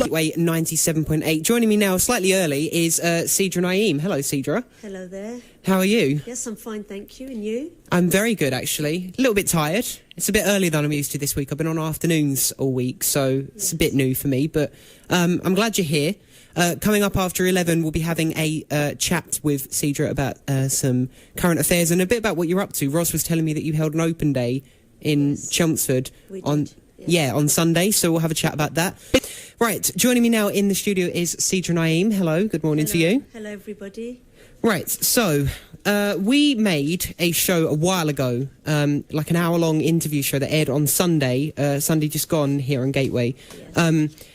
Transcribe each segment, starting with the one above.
Gateway 97.8. Joining me now, slightly early, is Sidra Naeem. Hello, Sidra. Hello there. How are you? Yes, I'm fine, thank you. And you? I'm very good, actually. A little bit tired. It's a bit earlier than I'm used to this week. I've been on afternoons all week, so it's a bit new for me. But I'm glad you're here. Coming up after 11, we'll be having a chat with Sidra about some current affairs and a bit about what you're up to. Ross was telling me that you held an open day in Chelmsford on Sunday, so we'll have a chat about that. Right, joining me now in the studio is Sidra Naeem. Hello, good morning to you. Hello, everybody. Right, so we made a show a while ago, like an hour-long interview show that aired on Sunday, Sunday just gone here on Gateway. Yes.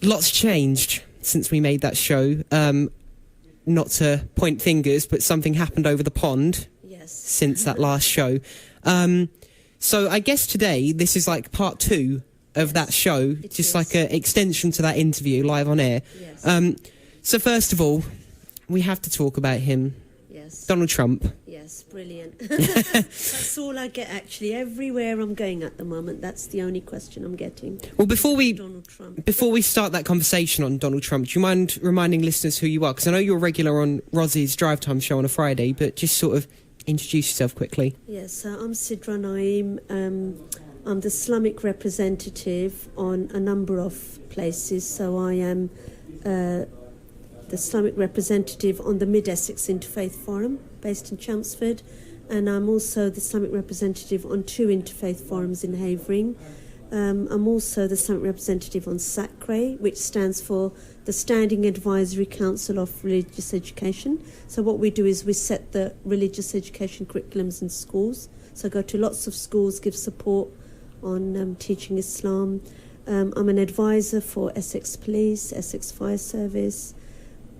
Lots changed since we made that show. Not to point fingers, but something happened over the pond since that last show. So I guess today, this is like part 2 of that show, just like an extension to that interview live on air. Yes. So first of all, we have to talk about him. Yes. Donald Trump. Yes, brilliant. That's all I get, actually. Everywhere I'm going at the moment, that's the only question I'm getting. Well, before we start that conversation on Donald Trump, do you mind reminding listeners who you are? Because I know you're a regular on Rozzie's Drive Time show on a Friday, but just sort of introduce yourself quickly. Yes, I'm Sidra Naeem. I'm the Islamic representative on a number of places. So I am the Islamic representative on the Mid-Essex Interfaith Forum based in Chelmsford, and I'm also the Islamic representative on 2 interfaith forums in Havering. I'm also the Islamic representative on SACRE, which stands for the Standing Advisory Council of Religious Education. So what we do is we set the religious education curriculums in schools. So I go to lots of schools, give support on teaching Islam. I'm an advisor for Essex Police, Essex Fire Service.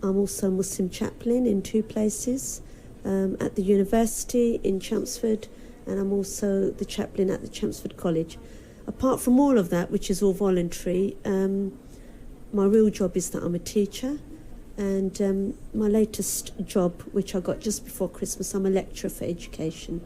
I'm also a Muslim chaplain in 2 places, at the university in Chelmsford, and I'm also the chaplain at the Chelmsford College. Apart from all of that, which is all voluntary, my real job is that I'm a teacher, and my latest job, which I got just before Christmas, I'm a lecturer for education,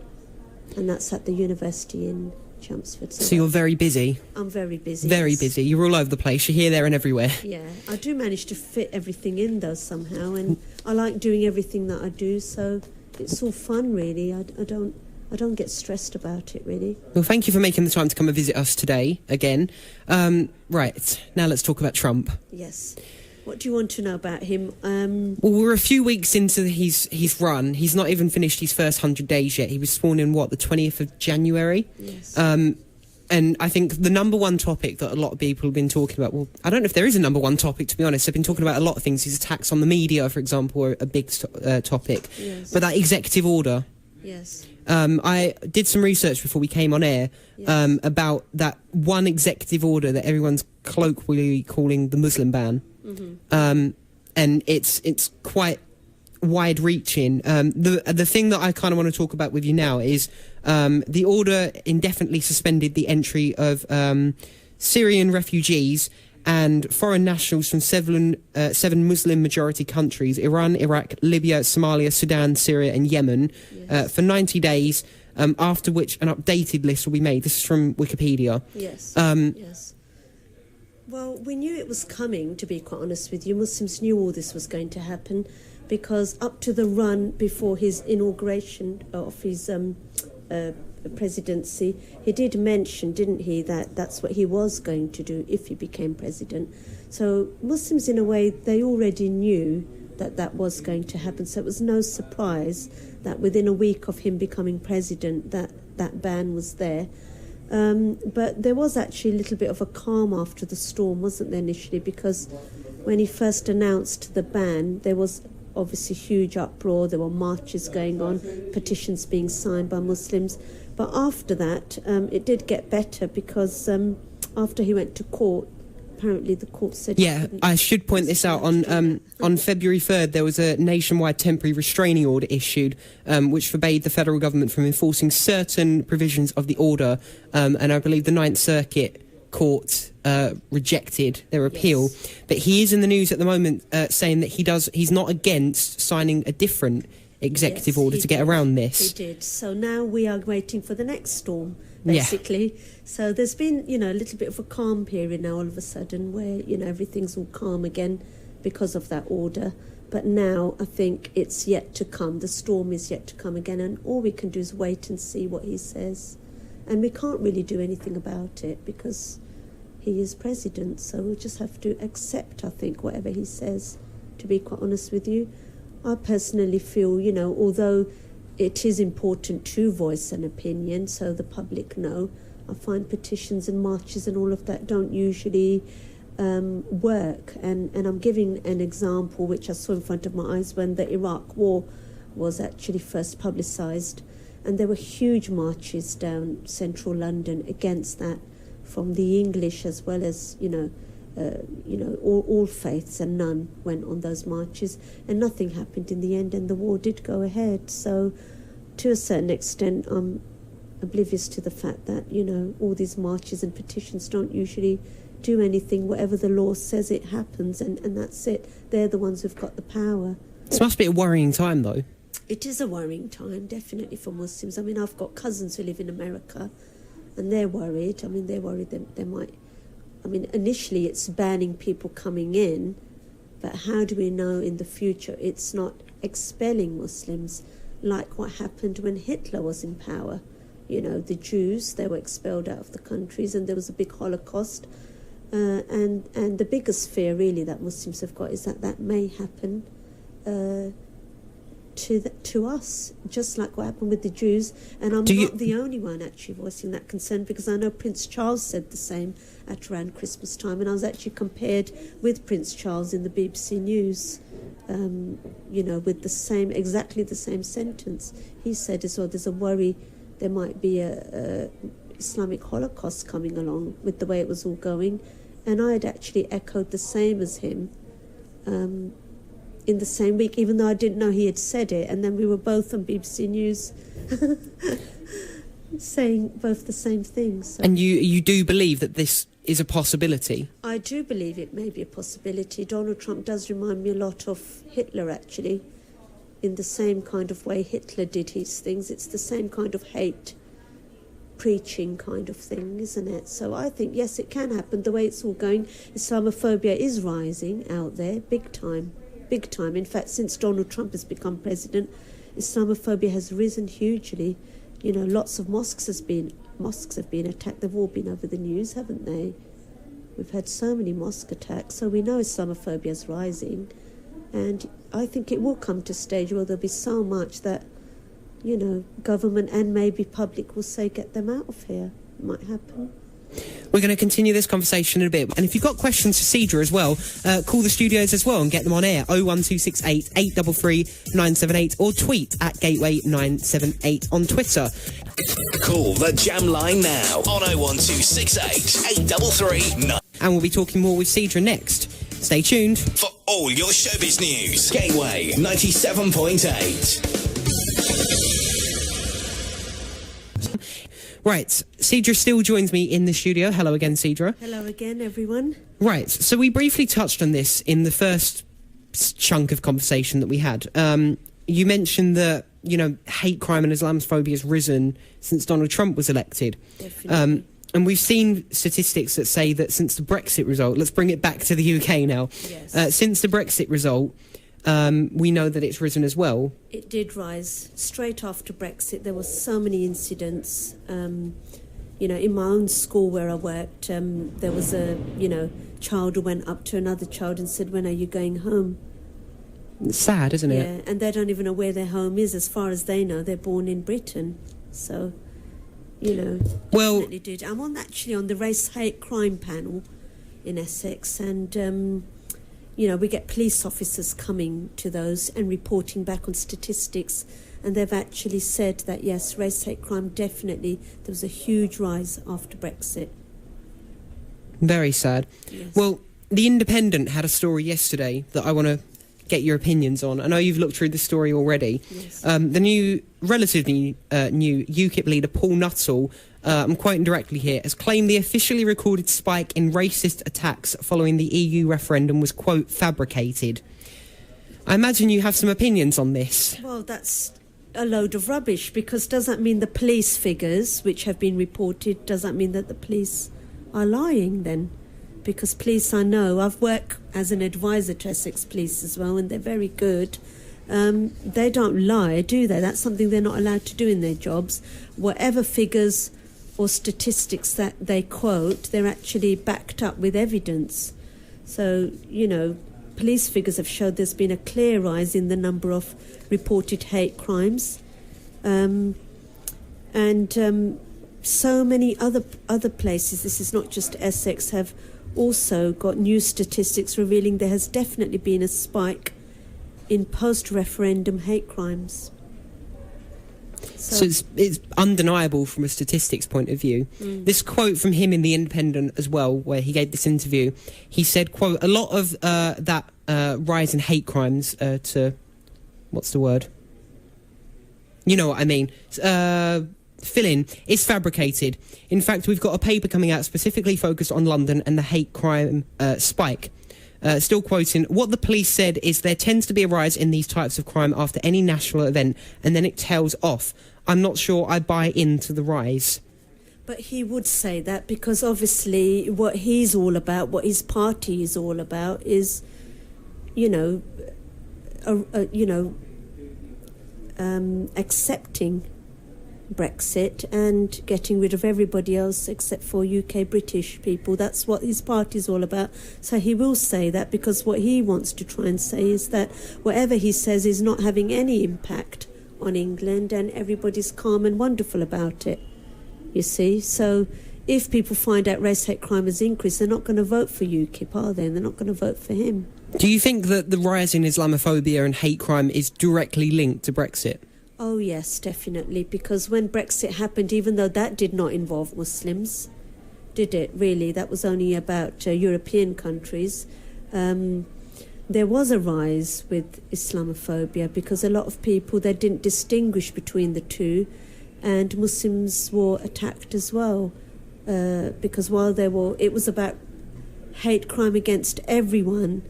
and that's at the university in Chelmsford. So you're very busy. I'm very busy. Very busy. You're all over the place. You're here, there and everywhere. Yeah, I do manage to fit everything in though somehow, and I like doing everything that I do, so it's all fun really. I don't get stressed about it, really. Well, thank you for making the time to come and visit us today, again. Right, now let's talk about Trump. Yes. What do you want to know about him? Well, we're a few weeks into his run. He's not even finished his first 100 days yet. He was sworn in, the 20th of January? Yes. And I think the number one topic that a lot of people have been talking about, well, I don't know if there is a number one topic, to be honest. They've been talking about a lot of things. His attacks on the media, for example, are a big topic. Yes. But that executive order... Yes. I did some research before we came on air about that one executive order that everyone's colloquially calling the Muslim ban. Mm-hmm. And it's quite wide-reaching. The thing that I kind of want to talk about with you now is the order indefinitely suspended the entry of Syrian refugees and foreign nationals from 7 Muslim-majority countries, Iran, Iraq, Libya, Somalia, Sudan, Syria and Yemen, for 90 days, after which an updated list will be made. This is from Wikipedia. Yes, yes. Well, we knew it was coming, to be quite honest with you. Muslims knew all this was going to happen, because up to the run before his inauguration of his presidency, he did mention, didn't he, that that's what he was going to do if he became president. So Muslims, in a way, they already knew that that was going to happen. So it was no surprise that within a week of him becoming president, that ban was there. But there was actually a little bit of a calm after the storm, wasn't there, initially? Because when he first announced the ban, there was obviously huge uproar. There were marches going on, petitions being signed by Muslims. But after that, it did get better, because after he went to court, apparently the court said... Yeah, I should point this out. On February 3rd, there was a nationwide temporary restraining order issued, which forbade the federal government from enforcing certain provisions of the order. And I believe the Ninth Circuit Court rejected their appeal. Yes. But he is in the news at the moment saying that he's not against signing a different executive order to get around this. He did. So now we are waiting for the next storm, basically. Yeah. So there's been, a little bit of a calm period now all of a sudden where, everything's all calm again because of that order. But now I think it's yet to come. The storm is yet to come again, and all we can do is wait and see what he says. And we can't really do anything about it because he is president, so we'll just have to accept, I think, whatever he says, to be quite honest with you. I personally feel, although it is important to voice an opinion so the public know, I find petitions and marches and all of that don't usually work. And I'm giving an example which I saw in front of my eyes when the Iraq war was actually first publicised, and there were huge marches down central London against that from the English as well as all faiths, and none went on those marches, and nothing happened in the end, and the war did go ahead. So to a certain extent I'm oblivious to the fact that all these marches and petitions don't usually do anything. Whatever the law says, it happens, and that's it. They're the ones who've got the power. This must be a worrying time, though. It is a worrying time, definitely, for Muslims. I mean, I've got cousins who live in America, and they're worried. I mean, they're worried that they might... I mean, initially it's banning people coming in, but how do we know in the future it's not expelling Muslims like what happened when Hitler was in power? The Jews, they were expelled out of the countries, and there was a big Holocaust. And the biggest fear, really, that Muslims have got is that may happen to us, just like what happened with the Jews. And I'm not the only one actually voicing that concern, because I know Prince Charles said the same at around Christmas time, and I was actually compared with Prince Charles in the BBC News, with exactly the same sentence. He said as well, there's a worry there might be a Islamic Holocaust coming along with the way it was all going, and I had actually echoed the same as him in the same week, even though I didn't know he had said it, and then we were both on BBC News saying both the same things. So. And you do believe that this is a possibility? I do believe it may be a possibility. Donald Trump does remind me a lot of Hitler, actually, in the same kind of way Hitler did his things. It's the same kind of hate preaching kind of thing, isn't it? So I think, yes, it can happen. The way it's all going, Islamophobia is rising out there, big time. Big time. In fact, since Donald Trump has become president, Islamophobia has risen hugely. Lots of mosques have been attacked. They've all been over the news, haven't they? We've had so many mosque attacks, so we know Islamophobia is rising. And I think it will come to a stage where there'll be so much that, government and maybe public will say, get them out of here. It might happen. We're going to continue this conversation in a bit. And if you've got questions for Sidra as well, call the studios as well and get them on air. 01268 833 978 or tweet at Gateway978 on Twitter. Call the Jam line now on 01268 833 9. And we'll be talking more with Sidra next. Stay tuned. For all your showbiz news, Gateway 97.8. Right, Sidra still joins me in the studio. Hello again, Sidra. Hello again, everyone. Right, so we briefly touched on this in the first chunk of conversation that we had. You mentioned that, hate crime and Islamophobia has risen since Donald Trump was elected. Definitely. And we've seen statistics that say that since the Brexit result, let's bring it back to the UK now. Yes. Since the Brexit result, we know that it's risen as well. It did rise. Straight after Brexit, there were so many incidents. In my own school where I worked, there was a, child who went up to another child and said, when are you going home? It's sad, isn't it? Yeah, and they don't even know where their home is. As far as they know, they're born in Britain. So, well, definitely did. I'm actually on the race hate crime panel in Essex, and... we get police officers coming to those and reporting back on statistics, and they've actually said that, yes, race hate crime, definitely, there was a huge rise after Brexit. Very sad. Yes. Well, The Independent had a story yesterday that I want to get your opinions on. I know you've looked through the story already. Yes. The relatively new UKIP leader, Paul Nuttall, I'm quoting directly here, has claimed the officially recorded spike in racist attacks following the EU referendum was, quote, fabricated. I imagine you have some opinions on this. Well, that's a load of rubbish, because does that mean the police figures which have been reported, does that mean that the police are lying then? Because police, I know, I've worked as an advisor to Essex Police as well, and they're very good. They don't lie, do they? That's something they're not allowed to do in their jobs. Whatever figures or statistics that they quote, they're actually backed up with evidence. So, you know, police figures have showed there's been a clear rise in the number of reported hate crimes. So many other places, this is not just Essex, have also got new statistics revealing there has definitely been a spike in post-referendum hate crimes. So it's undeniable from a statistics point of view. This quote from him in The Independent as well, where he gave this interview, he said, quote, a lot of that rise in hate crimes to... What's the word? You know what I mean. Fill in. It's fabricated. In fact, we've got a paper coming out specifically focused on London and the hate crime spike. Still quoting, what the police said is there tends to be a rise in these types of crime after any national event, and then it tails off. I'm not sure I buy into the rise. But he would say that because obviously what he's all about, what his party is all about is, accepting Brexit and getting rid of everybody else except for UK British people. That's what his party's all about. So he will say that because what he wants to try and say is that whatever he says is not having any impact on England and everybody's calm and wonderful about it, you see. So if people find out race hate crime has increased, they're not going to vote for UKIP, are they? And they're not going to vote for him. Do you think that the rise in Islamophobia and hate crime is directly linked to Brexit? Oh, yes, definitely, because when Brexit happened, even though that did not involve Muslims, did it really? That was only about European countries. There was a rise with Islamophobia because a lot of people, they didn't distinguish between the two, and Muslims were attacked as well, because while it was about hate crime against everyone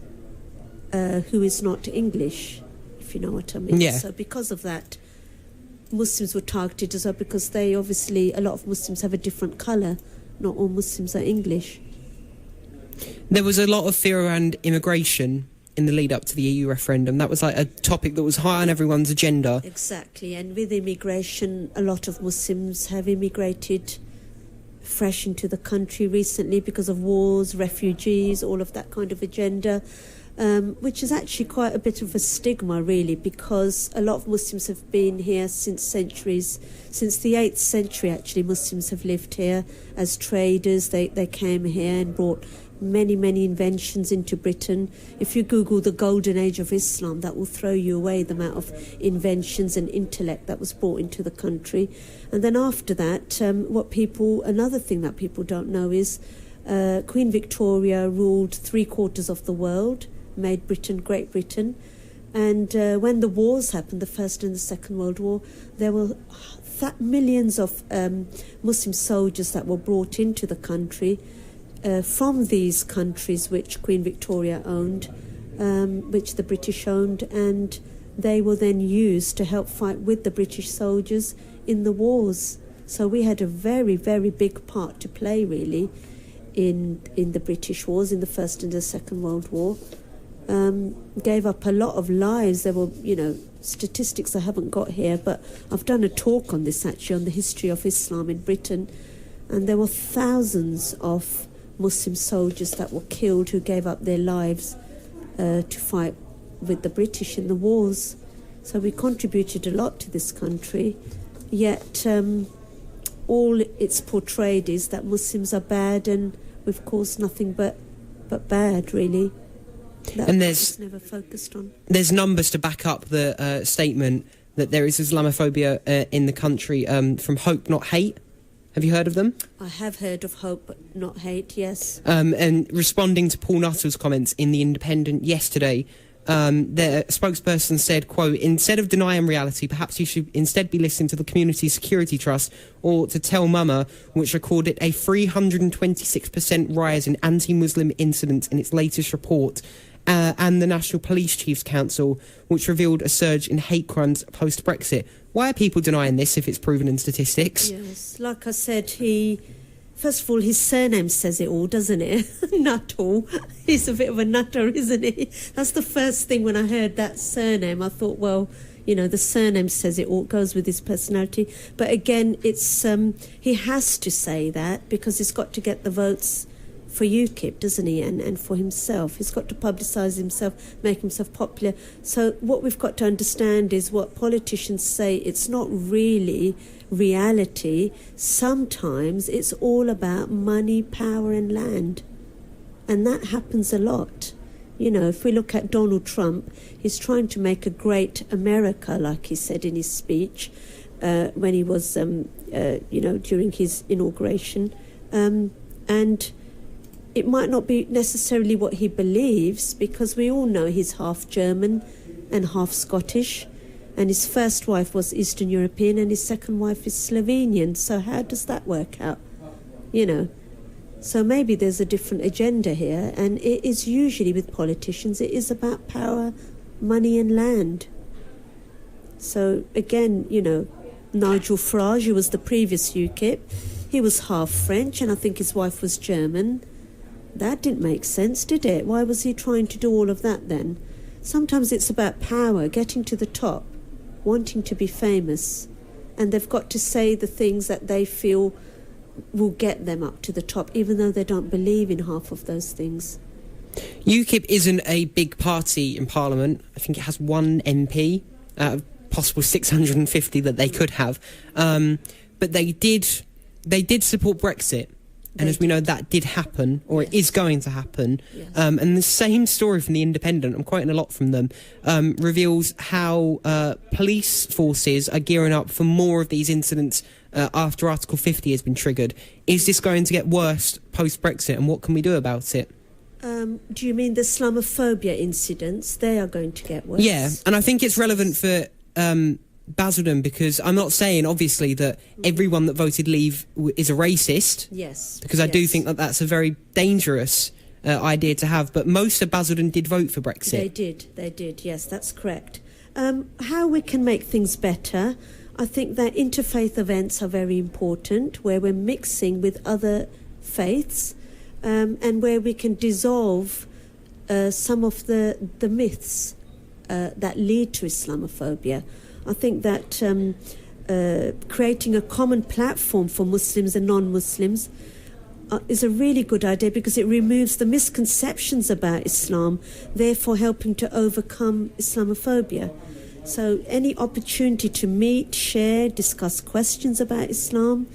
who is not English, if you know what I mean. Yeah. So because of that, Muslims were targeted as well, because they obviously, a lot of Muslims have a different colour. Not all Muslims are English. There was a lot of fear around immigration in the lead up to the EU referendum. That was like a topic that was high on everyone's agenda. Exactly, and with immigration, a lot of Muslims have immigrated fresh into the country recently because of wars, refugees, all of that kind of agenda. Which is actually quite a bit of a stigma, really, because a lot of Muslims have been here since centuries. Since the 8th century, actually, Muslims have lived here as traders. They came here and brought many, many inventions into Britain. If you Google the golden age of Islam, that will throw you away the amount of inventions and intellect that was brought into the country. And then after that, another thing that people don't know is Queen Victoria ruled 3/4 of the world, made Britain Great Britain, and when the wars happened, the First and the Second World War, there were millions of Muslim soldiers that were brought into the country from these countries which Queen Victoria owned, which the British owned, and they were then used to help fight with the British soldiers in the wars. So we had a very, very big part to play, really, in the British wars, in the First and the Second World War. Gave up a lot of lives. There were, statistics I haven't got here, but I've done a talk on this actually, on the history of Islam in Britain, and there were thousands of Muslim soldiers that were killed who gave up their lives to fight with the British in the wars. So we contributed a lot to this country, yet all it's portrayed is that Muslims are bad, and we've caused nothing but bad, really. And there's never focused on. There's numbers to back up the statement that there is Islamophobia in the country from Hope Not Hate. Have you heard of them? I have heard of Hope Not Hate, yes. And responding to Paul Nuttall's comments in The Independent yesterday, the spokesperson said, quote, instead of denying reality, perhaps you should instead be listening to the Community Security Trust or to Tell Mama, which recorded a 326% rise in anti-Muslim incidents in its latest report. and the National Police Chiefs Council, which revealed a surge in hate crimes post-Brexit. Why are people denying this if it's proven in statistics? Yes, like I said, first of all, his surname says it all, doesn't it? Nuttall. He's a bit of a nutter, isn't he? That's the first thing when I heard that surname. I thought, well, the surname says it all, goes with his personality. But again, it's he has to say that because he's got to get the votes for UKIP, doesn't he? And for himself. He's got to publicise himself, make himself popular. So what we've got to understand is what politicians say, it's not really reality. Sometimes it's all about money, power and land. And that happens a lot. If we look at Donald Trump, he's trying to make a great America, like he said in his speech when he was, during his inauguration. And it might not be necessarily what he believes, because we all know he's half German and half Scottish, and his first wife was Eastern European and his second wife is Slovenian. So how does that work out? So maybe there's a different agenda here, and it is usually with politicians, it is about power, money and land. So again, Nigel Farage, who was the previous UKIP, he was half French and I think his wife was German. That didn't make sense, did it? Why was he trying to do all of that then? Sometimes it's about power, getting to the top, wanting to be famous, and they've got to say the things that they feel will get them up to the top, even though they don't believe in half of those things. UKIP isn't a big party in Parliament. I think it has one MP out of possible 650 that they could have. But they did support Brexit. And as we know, that did happen, or it is going to happen. Yes. And the same story from The Independent, I'm quoting a lot from them, reveals how police forces are gearing up for more of these incidents after Article 50 has been triggered. Is this going to get worse post-Brexit, and what can we do about it? Do you mean the Islamophobia incidents? They are going to get worse. Yeah, and I think it's relevant for Basildon, because I'm not saying, obviously, that everyone that voted Leave is a racist. Yes. Because I do think that that's a very dangerous idea to have. But most of Basildon did vote for Brexit. They did, yes, that's correct. How we can make things better, I think that interfaith events are very important, where we're mixing with other faiths, and where we can dissolve some of the myths that lead to Islamophobia. I think that creating a common platform for Muslims and non-Muslims is a really good idea, because it removes the misconceptions about Islam, therefore helping to overcome Islamophobia. So any opportunity to meet, share, discuss questions about Islam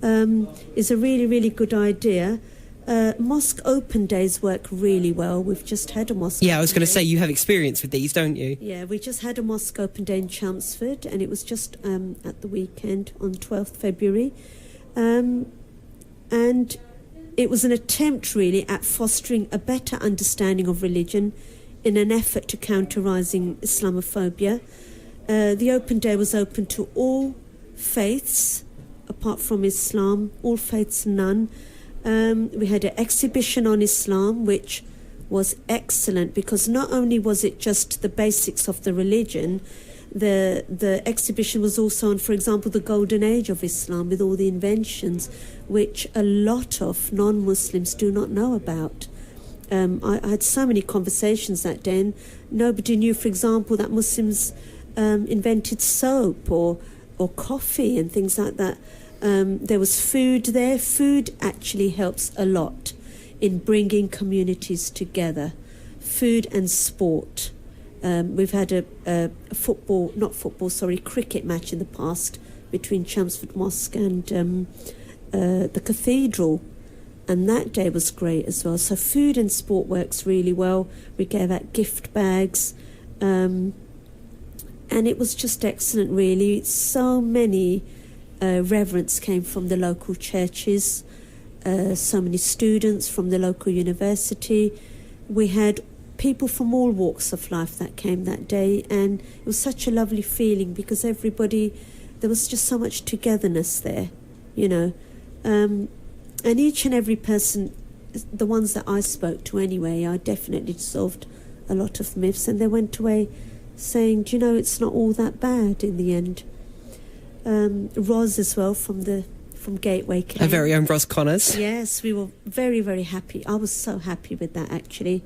is a really, really good idea. Mosque open days work really well. We've just had a mosque. Yeah, I was going to say, you have experience with these, don't you? Yeah, we just had a mosque open day in Chelmsford, and it was just at the weekend on 12th February. And it was an attempt really at fostering a better understanding of religion in an effort to counter rising Islamophobia. The open day was open to all faiths, apart from Islam, all faiths none. We had an exhibition on Islam, which was excellent, because not only was it just the basics of the religion, the exhibition was also on, for example, the golden age of Islam, with all the inventions, which a lot of non-Muslims do not know about. I had so many conversations that day, and nobody knew, for example, that Muslims invented soap or coffee and things like that. There was food there. Food actually helps a lot in bringing communities together. Food and sport. We've had a cricket match in the past between Chelmsford Mosque and the Cathedral. And that day was great as well. So food and sport works really well. We gave out gift bags. And it was just excellent, really. So many reverends came from the local churches, so many students from the local university. We had people from all walks of life that came that day, and it was such a lovely feeling, because there was just so much togetherness there, and each and every person, the ones that I spoke to anyway, I definitely dissolved a lot of myths, and they went away saying, do you know, it's not all that bad in the end. Roz as well from Gateway came. Our very own Roz Connors. Yes, we were very, very happy. I was so happy with that, actually.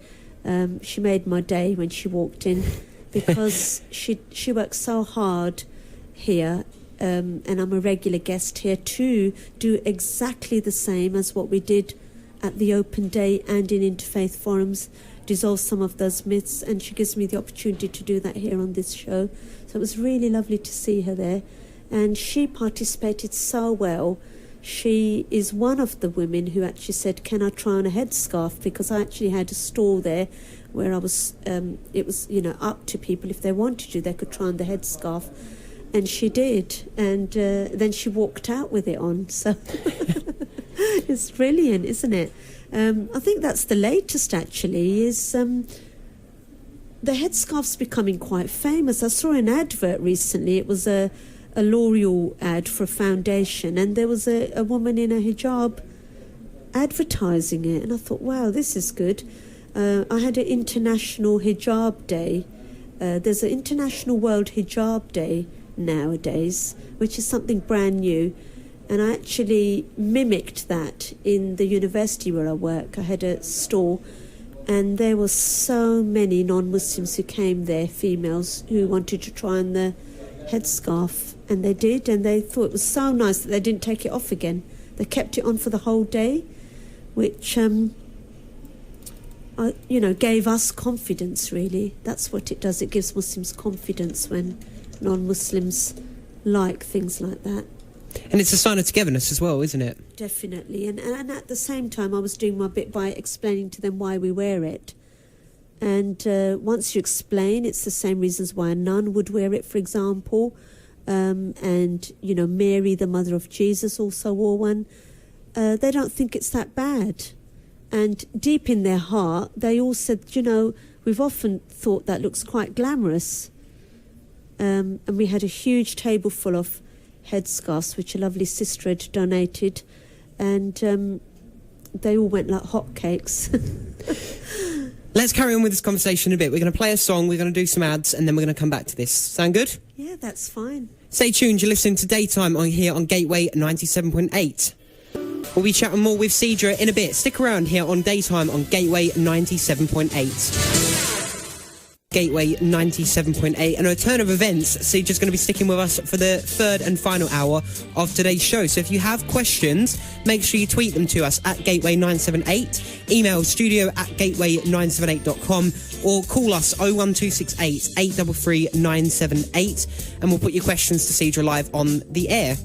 She made my day when she walked in, because she works so hard here, and I'm a regular guest here, to do exactly the same as what we did at the Open Day and in Interfaith Forums, dissolve some of those myths, and she gives me the opportunity to do that here on this show. So it was really lovely to see her there, and she participated so well. She is one of the women who actually said, can I try on a headscarf, because I actually had a stall there where I was it was, you know, up to people, if they wanted to, they could try on the headscarf, and she did, and then she walked out with it on. So it's brilliant, isn't it? I think that's the latest, actually, is the headscarf's becoming quite famous. I saw an advert recently. It was a L'Oreal ad for a foundation, and there was a woman in a hijab advertising it, and I thought, wow, this is good. I had an International Hijab Day. There's an International World Hijab Day nowadays, which is something brand new. And I actually mimicked that in the university where I work. I had a stall, and there were so many non-Muslims who came there, females, who wanted to try on the headscarf, and they did, and they thought it was so nice that they didn't take it off again. They kept it on for the whole day, which, gave us confidence, really. That's what it does. It gives Muslims confidence when non-Muslims like things like that. And it's a sign of togetherness as well, isn't it? Definitely. And at the same time, I was doing my bit by explaining to them why we wear it. And once you explain, it's the same reasons why a nun would wear it, for example. And, you know, Mary, the mother of Jesus, also wore one. They don't think it's that bad. And deep in their heart, they all said, you know, we've often thought that looks quite glamorous. And we had a huge table full of headscarves, which a lovely sister had donated, and they all went like hotcakes. Let's carry on with this conversation a bit. We're going to play a song, we're going to do some ads, and then we're going to come back to this. Sound good? Yeah, that's fine. Stay tuned, you're listening to Daytime on here on Gateway 97.8. We'll be chatting more with Sidra in a bit. Stick around here on Daytime on Gateway 97.8. Gateway 97.8, and a turn of events. Sidra's going to be sticking with us for the third and final hour of today's show. So if you have questions, make sure you tweet them to us at Gateway978, email studio@gateway978.com, or call us 01268 833 978, and we'll put your questions to Sidra live on the air.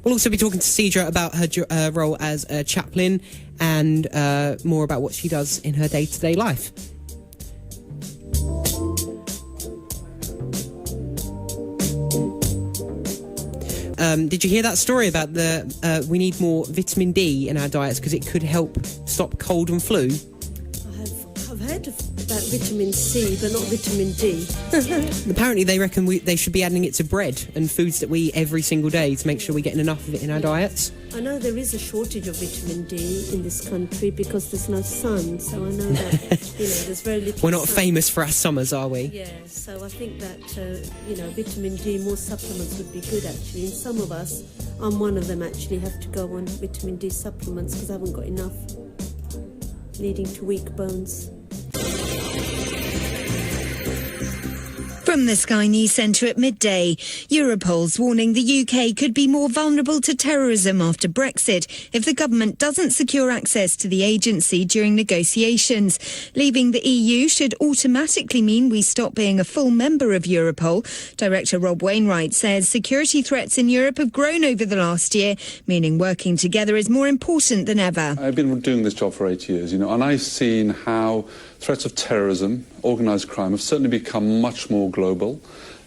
We'll also be talking to Sidra about her role as a chaplain, and more about what she does in her day-to-day life. Did you hear that story about we need more vitamin D in our diets because it could help stop cold and flu? I've heard about vitamin C, but not vitamin D. Apparently they reckon they should be adding it to bread and foods that we eat every single day to make sure we're getting enough of it in our diets. I know there is a shortage of vitamin D in this country because there's no sun, so I know that there's very little We're not sun. famous for our summers, are we? Yeah, so I think that vitamin D, more supplements would be good actually. And some of us, I'm one of them actually, have to go on vitamin D supplements because I haven't got enough, leading to weak bones. From the Sky News Centre at midday, Europol's warning the UK could be more vulnerable to terrorism after Brexit if the government doesn't secure access to the agency during negotiations. Leaving the EU should automatically mean we stop being a full member of Europol. Director Rob Wainwright says security threats in Europe have grown over the last year, meaning working together is more important than ever. I've been doing this job for 8 years, and I've seen how threats of terrorism, organised crime, have certainly become much more global,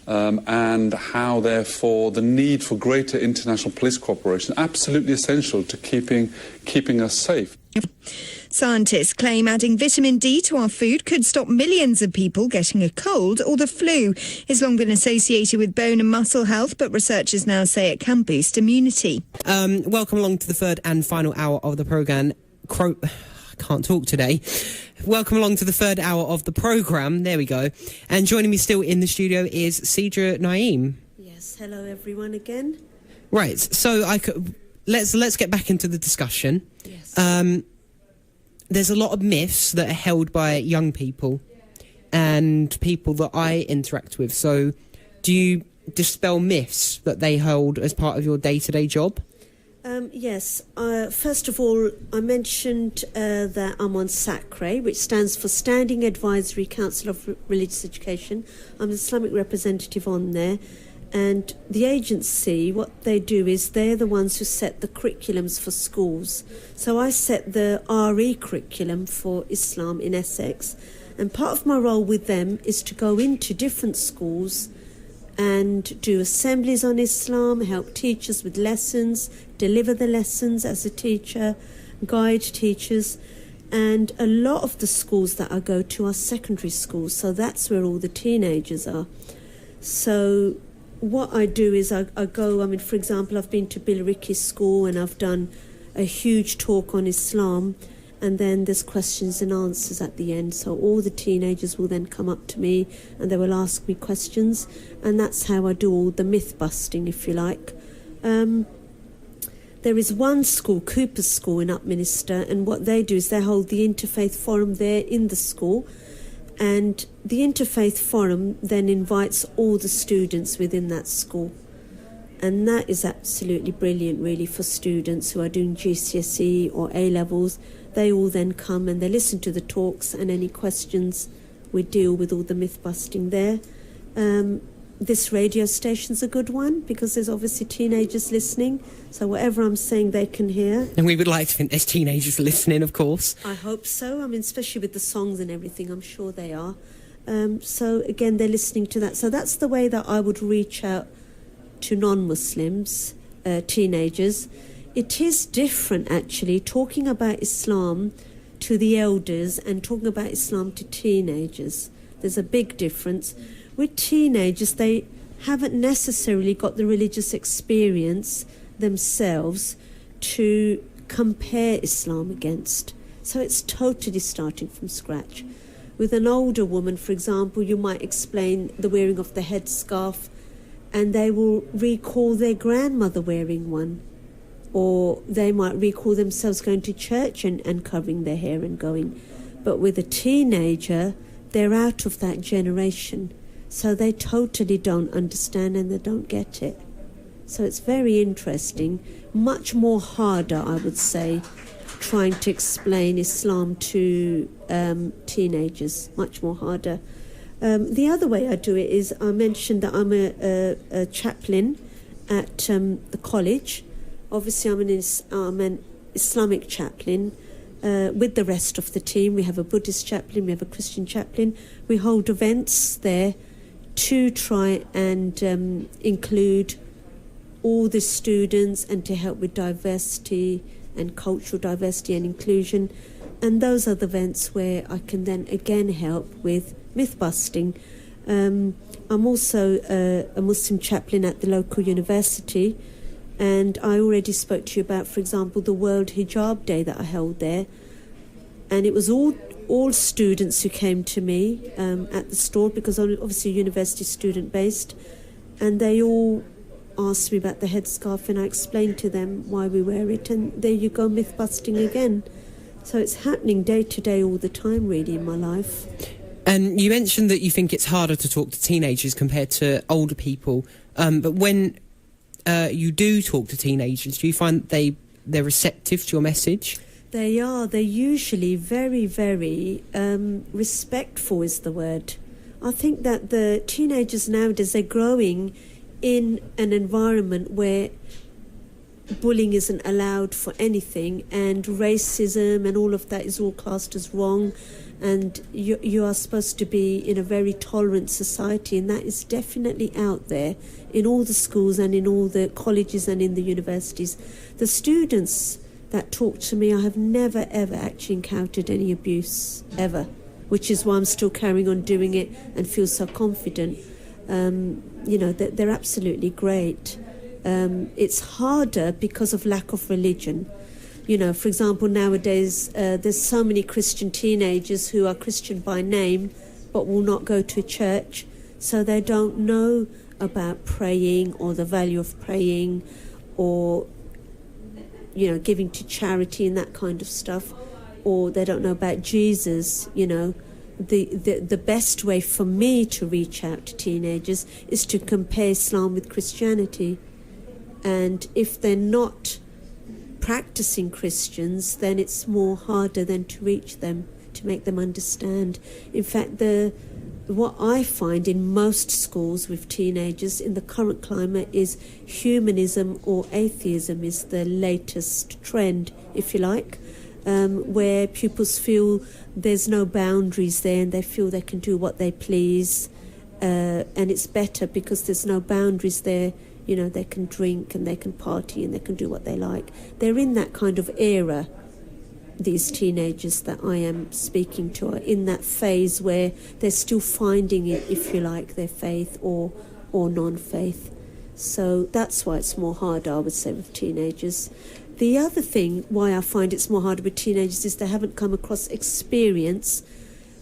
and how, therefore, the need for greater international police cooperation is absolutely essential to keeping us safe. Scientists claim adding vitamin D to our food could stop millions of people getting a cold or the flu. It's long been associated with bone and muscle health, but researchers now say it can boost immunity. Welcome along to the third and final hour of the programme. can't talk today. Welcome along to the third hour of the programme. There we go. And joining me still in the studio is Sidra Naeem. Yes, hello everyone again. Right, so let's get back into the discussion. Yes. There's a lot of myths that are held by young people and people that I interact with. So do you dispel myths that they hold as part of your day-to-day job? Yes. First of all, I mentioned that I'm on SACRE, which stands for Standing Advisory Council of Religious Education. I'm the Islamic representative on there. And the agency, what they do is they're the ones who set the curriculums for schools. So I set the RE curriculum for Islam in Essex. And part of my role with them is to go into different schools and do assemblies on Islam, help teachers with lessons, deliver the lessons as a teacher, guide teachers. And a lot of the schools that I go to are secondary schools, so that's where all the teenagers are. So what I do is I go, for example, I've been to Bilriki's school and I've done a huge talk on Islam, and then there's questions and answers at the end. So all the teenagers will then come up to me and they will ask me questions, and that's how I do all the myth busting, if you like. There is one school, Cooper's School in Upminster, and what they do is they hold the Interfaith Forum there in the school, and the Interfaith Forum then invites all the students within that school. And that is absolutely brilliant, really, for students who are doing GCSE or A-levels. They all then come and they listen to the talks, and any questions, we deal with all the myth-busting there. This radio station's a good one because there's obviously teenagers listening, so whatever I'm saying they can hear. And we would like to think there's teenagers listening, of course. I hope so. Especially with the songs and everything, I'm sure they are. So again, they're listening to that. So that's the way that I would reach out to non-Muslims, teenagers. It is different, actually, talking about Islam to the elders and talking about Islam to teenagers. There's a big difference. With teenagers, they haven't necessarily got the religious experience themselves to compare Islam against. So it's totally starting from scratch. With an older woman, for example, you might explain the wearing of the headscarf, and they will recall their grandmother wearing one. Or they might recall themselves going to church and covering their hair and going. But with a teenager, they're out of that generation. So they totally don't understand and they don't get it. So it's very interesting. Much more harder, I would say, trying to explain Islam to teenagers. Much more harder. The other way I do it is I mentioned that I'm a chaplain at the college. Obviously, I'm an Islamic chaplain with the rest of the team. We have a Buddhist chaplain, we have a Christian chaplain. We hold events there to try and include all the students and to help with diversity and cultural diversity and inclusion. And those are the events where I can then again help with myth-busting. I'm also a Muslim chaplain at the local university, and I already spoke to you about, for example, the World Hijab Day that I held there. And it was all students who came to me at the store, because I'm obviously university student based, and they all asked me about the headscarf, and I explained to them why we wear it, and there you go, myth busting again. So it's happening day to day all the time, really, in my life. And you mentioned that you think it's harder to talk to teenagers compared to older people, but when you do talk to teenagers, do you find that they're receptive to your message? They are. They're usually very, very respectful is the word. I think that the teenagers nowadays, they're growing in an environment where bullying isn't allowed for anything, and racism and all of that is all classed as wrong, and you are supposed to be in a very tolerant society, and that is definitely out there in all the schools and in all the colleges and in the universities. The students that talk to me, I have never ever actually encountered any abuse ever, which is why I'm still carrying on doing it and feel so confident. They're absolutely great. It's harder because of lack of religion. For example, nowadays there's so many Christian teenagers who are Christian by name but will not go to church, so they don't know about praying or the value of praying or, giving to charity and that kind of stuff, or they don't know about Jesus. The best way for me to reach out to teenagers is to compare Islam with Christianity. And if they're not practicing Christians, then it's more harder than to reach them, to make them understand. In fact, what I find in most schools with teenagers in the current climate is humanism or atheism is the latest trend, if you like, where pupils feel there's no boundaries there and they feel they can do what they please, and it's better because there's no boundaries there. They can drink and they can party and they can do what they like. They're in that kind of era. These teenagers that I am speaking to are in that phase where they're still finding it, if you like, their faith or non-faith. So that's why it's more harder, I would say, with teenagers. The other thing why I find it's more harder with teenagers is they haven't come across experience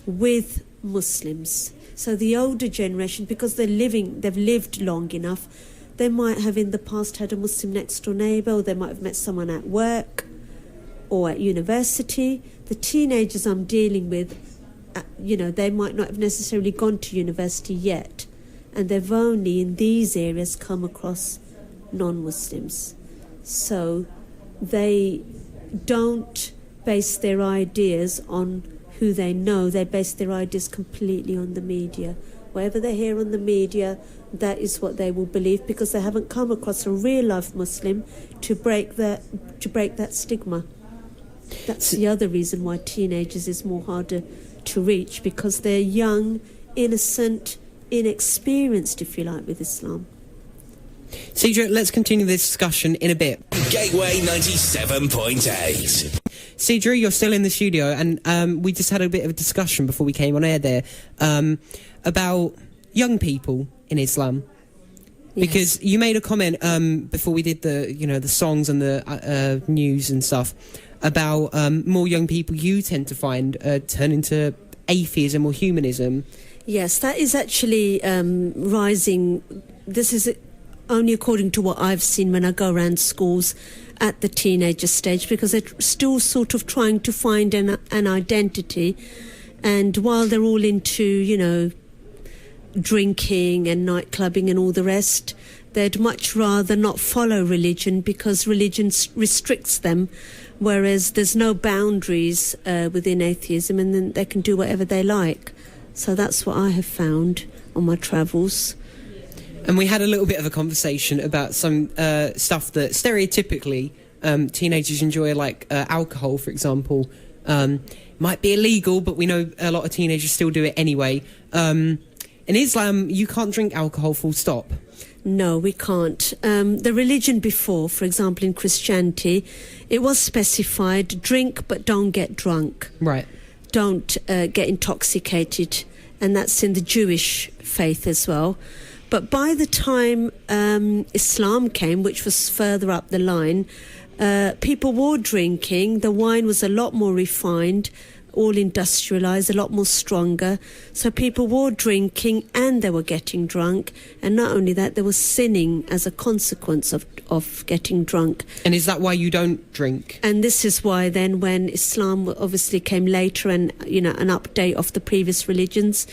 with Muslims. So the older generation, because they've lived long enough, they might have in the past had a Muslim next door neighbour, or they might have met someone at work or at university. The teenagers I'm dealing with, they might not have necessarily gone to university yet, and they've only in these areas come across non-Muslims. So they don't base their ideas on who they know, they base their ideas completely on the media. Whatever they hear on the media, that is what they will believe, because they haven't come across a real-life Muslim to break that stigma. That's the other reason why teenagers is more harder to reach, because they're young, innocent, inexperienced, if you like, with Islam. Sidra, let's continue this discussion in a bit. Gateway 97.8. Sidra, you're still in the studio, and we just had a bit of a discussion before we came on air there about young people in Islam. Yes. Because you made a comment before we did the songs and the news and stuff about more young people you tend to find turn into atheism or humanism. Yes, that is actually rising. This is only according to what I've seen when I go around schools at the teenager stage, because they're still sort of trying to find an identity. And while they're all into, drinking and night clubbing and all the rest, they'd much rather not follow religion because religion restricts them, whereas there's no boundaries within atheism, and then they can do whatever they like. So that's what I have found on my travels. And we had a little bit of a conversation about some stuff that stereotypically teenagers enjoy, like alcohol, for example. Might be illegal, but we know a lot of teenagers still do it anyway. In Islam, you can't drink alcohol, full stop. No, we can't. The religion before, for example, in Christianity, it was specified, drink but don't get drunk. Right. Don't get intoxicated. And that's in the Jewish faith as well. But by the time Islam came, which was further up the line, people were drinking. The wine was a lot more refined, all industrialised, a lot more stronger. So people were drinking and they were getting drunk. And not only that, they were sinning as a consequence of getting drunk. And is that why you don't drink? And this is why then when Islam obviously came later and, an update of the previous religions,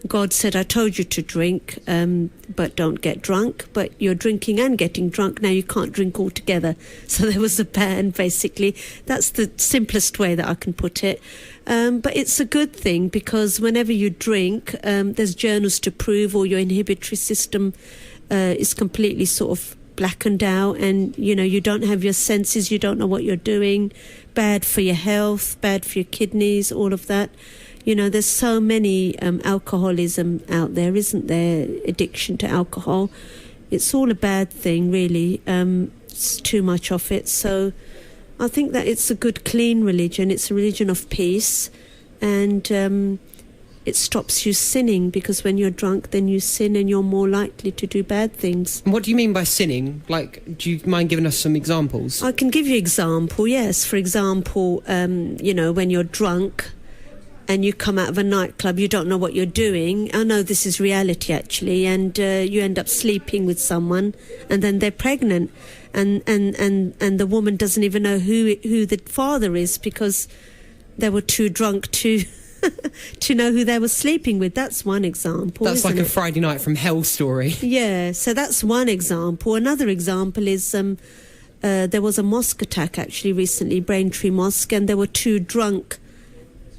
God said, I told you to drink, but don't get drunk. But you're drinking and getting drunk. Now you can't drink altogether. So there was a ban, basically. That's the simplest way that I can put it. But it's a good thing, because whenever you drink, there's journals to prove all your inhibitory system is completely sort of blackened out, and you don't have your senses, you don't know what you're doing. Bad for your health, bad for your kidneys, all of that. There's so many alcoholism out there, isn't there? Addiction to alcohol. It's all a bad thing, really. It's too much of it. So I think that it's a good, clean religion. It's a religion of peace, and it stops you sinning, because when you're drunk, then you sin and you're more likely to do bad things. What do you mean by sinning? Like, do you mind giving us some examples? I can give you example, yes. For example, when you're drunk and you come out of a nightclub, you don't know what you're doing. I know this is reality, actually, and you end up sleeping with someone, and then they're pregnant, and the woman doesn't even know who the father is, because they were too drunk to to know who they were sleeping with. That's one example. That's like a it? Friday Night from Hell story. Yeah, so that's one example. Another example is there was a mosque attack actually recently, Braintree Mosque, and there were two drunk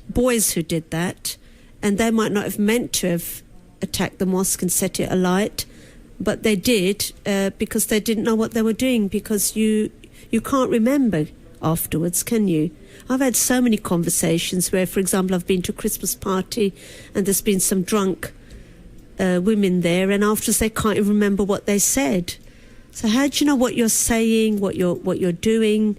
boys who did that, and they might not have meant to have attacked the mosque and set it alight, but they did because they didn't know what they were doing, because you can't remember afterwards, can you? I've had so many conversations where, for example, I've been to a Christmas party and there's been some drunk women there, and afterwards they can't even remember what they said. So how do you know what you're saying, what you're doing?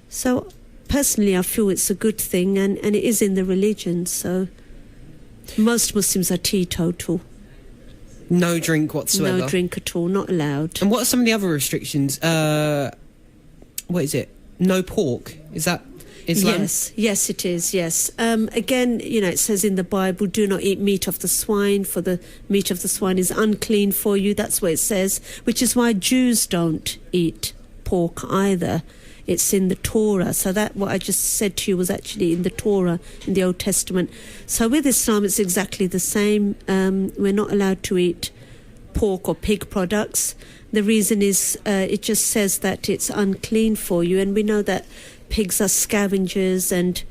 So personally, I feel it's a good thing, and it is in the religion. So most Muslims are teetotal. No drink whatsoever. No drink at all, not allowed. And what are some of the other restrictions? What is it? No pork. Is that Islam? Yes, it is, yes. Again, it says in the Bible, do not eat meat of the swine, for the meat of the swine is unclean for you. That's what it says, which is why Jews don't eat pork either. It's in the Torah. So that what I just said to you was actually in the Torah, in the Old Testament. So with Islam, it's exactly the same. We're not allowed to eat pork or pig products. The reason is it just says that it's unclean for you, and we know that pigs are scavengers and,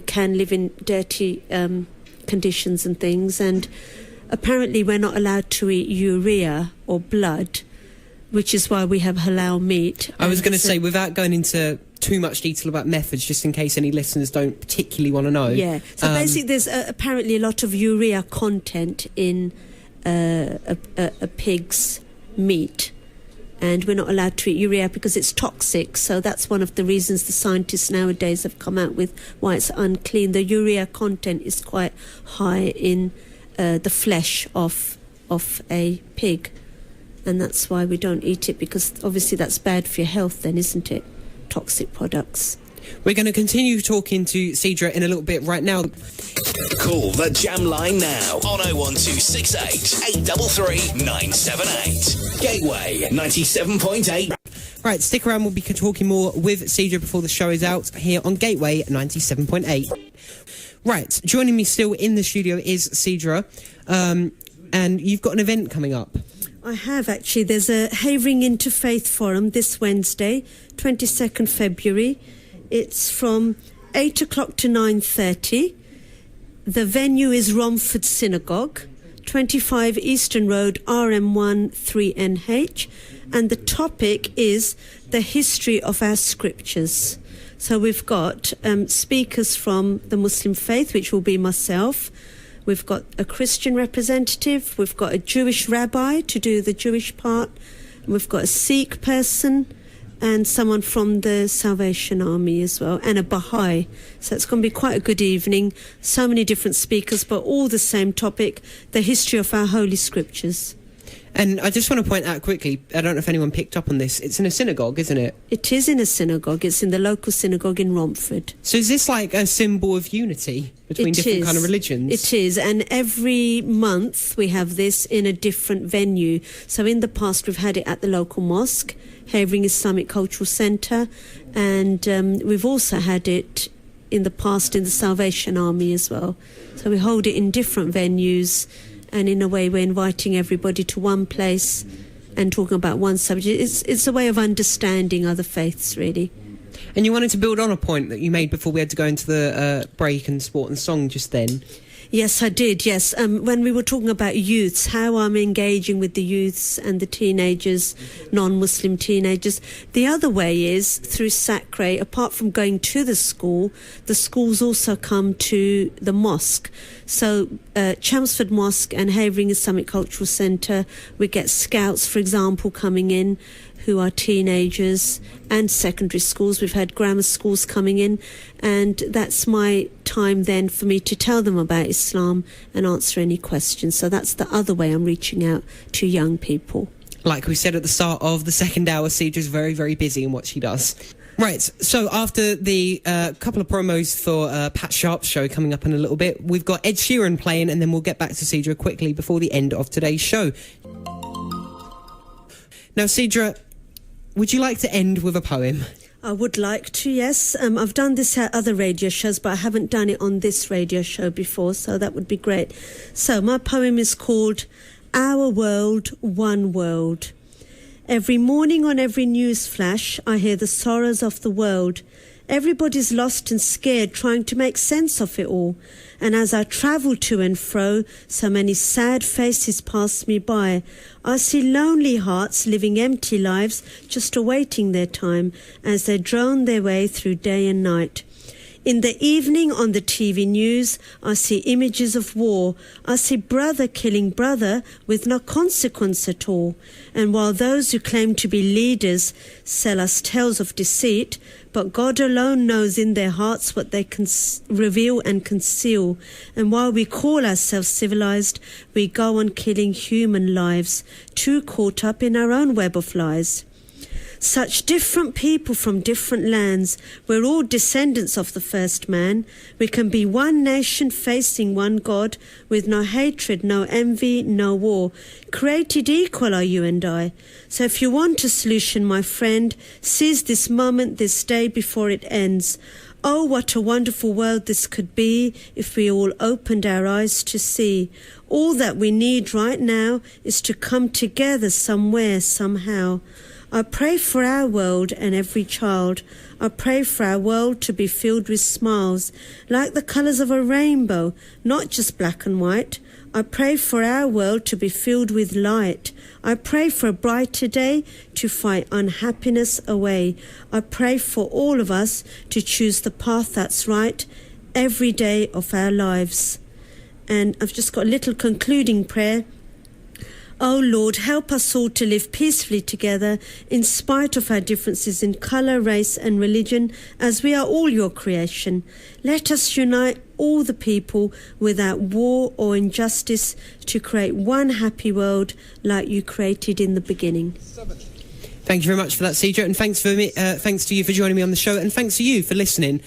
can live in dirty conditions and things. And apparently we're not allowed to eat urea or blood, which is why we have halal meat. I was going to say, without going into too much detail about methods, just in case any listeners don't particularly want to know. Yeah. So basically there's apparently a lot of urea content in a pig's meat, and we're not allowed to eat urea because it's toxic. So that's one of the reasons the scientists nowadays have come out with why it's unclean. The urea content is quite high in the flesh of a pig, and that's why we don't eat it, because obviously that's bad for your health then, isn't it? Toxic products. We're going to continue talking to Sidra in a little bit. Right now, call the Jam line now on 01268 833 978. Gateway 97.8. right, stick around. We'll be talking more with Sidra before the show is out here on Gateway 97.8. Right, joining me still in the studio is Sidra, and you've got an event coming up. I have, actually. There's a Havering Interfaith Forum this Wednesday, 22nd February. It's from 8 o'clock to 9:30. The venue is Romford Synagogue, 25 Eastern Road, RM1 3NH. And the topic is the history of our scriptures. So we've got speakers from the Muslim faith, which will be myself. We've got a Christian representative. We've got a Jewish rabbi to do the Jewish part. And we've got a Sikh person and someone from the Salvation Army as well, and a Baha'i. So it's going to be quite a good evening. So many different speakers, but all the same topic, the history of our Holy Scriptures. And I just want to point out quickly, I don't know if anyone picked up on this, it's in a synagogue, isn't it? It is in a synagogue. It's in the local synagogue in Romford. So is this like a symbol of unity between different kind of religions? It is, and every month we have this in a different venue. So in the past we've had it at the local mosque, Havering Islamic Cultural Centre, and we've also had it in the past in the Salvation Army as well. So we hold it in different venues, and in a way we're inviting everybody to one place and talking about one subject. It's a way of understanding other faiths, really. And you wanted to build on a point that you made before we had to go into the break and sport and song just then. Yes, I did, yes. When we were talking about youths, how I'm engaging with the youths and the teenagers, non-Muslim teenagers. The other way is through Sacre. Apart from going to the schools also come to the mosque. So Chelmsford Mosque and Havering Islamic Cultural Centre, we get scouts, for example, coming in who are teenagers and secondary schools. We've had grammar schools coming in, and that's my time then for me to tell them about Islam and answer any questions. So that's the other way I'm reaching out to young people. Like we said at the start of the second hour, Sidra's very, very busy in what she does. Right, so after the couple of promos for Pat Sharp's show coming up in a little bit, we've got Ed Sheeran playing, and then we'll get back to Sidra quickly before the end of today's show. Now, Sidra, would you like to end with a poem? I would like to, yes. I've done this at other radio shows, but I haven't done it on this radio show before, so that would be great. So my poem is called Our World, One World. Every morning on every news flash, I hear the sorrows of the world. Everybody's lost and scared, trying to make sense of it all. And as I travel to and fro, so many sad faces pass me by. I see lonely hearts living empty lives, just awaiting their time, as they drone their way through day and night. In the evening on the TV news, I see images of war. I see brother killing brother with no consequence at all. And while those who claim to be leaders sell us tales of deceit, but God alone knows in their hearts what they can reveal and conceal. And while we call ourselves civilized, we go on killing human lives, too caught up in our own web of lies. Such different people from different lands. We're all descendants of the first man. We can be one nation facing one God, with no hatred, no envy, no war. Created equal are you and I. So if you want a solution, my friend, seize this moment, this day before it ends. Oh, what a wonderful world this could be if we all opened our eyes to see. All that we need right now is to come together somewhere, somehow. I pray for our world and every child. I pray for our world to be filled with smiles, like the colours of a rainbow, not just black and white. I pray for our world to be filled with light. I pray for a brighter day to fight unhappiness away. I pray for all of us to choose the path that's right every day of our lives. And I've just got a little concluding prayer. Oh Lord, help us all to live peacefully together in spite of our differences in colour, race and religion, as we are all your creation. Let us unite all the people without war or injustice to create one happy world like you created in the beginning. Thank you very much for that, Sidra, and thanks to you for joining me on the show, and thanks to you for listening.